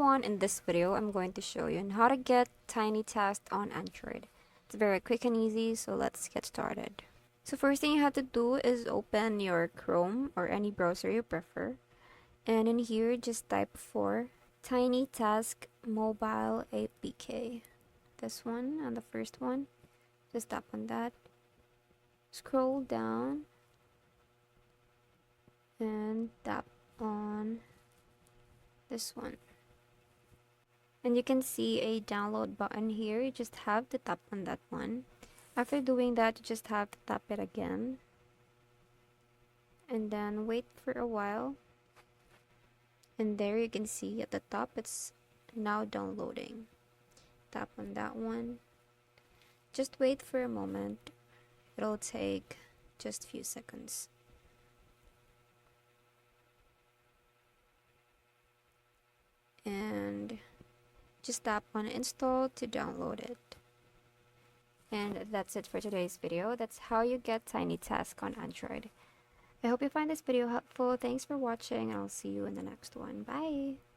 everyone, in this video I'm going to show you on how to get TinyTask on Android. It's very quick and easy, so let's get started. So first thing you have to do is open your Chrome or any browser you prefer, and in here just type for TinyTask mobile APK. This one and the first one, just tap on that, scroll down and tap on this one, and you can see a download button here. You just have to tap on that one. After doing that, you just have to tap it again and then wait for a while, and there you can see at the top it's now downloading. Tap on that one, just wait for a moment. It'll take just a few seconds. And just tap on install to download it. And that's it for today's video. That's how you get TinyTask on Android. I hope you find this video helpful. Thanks for watching, and I'll see you in the next one. Bye!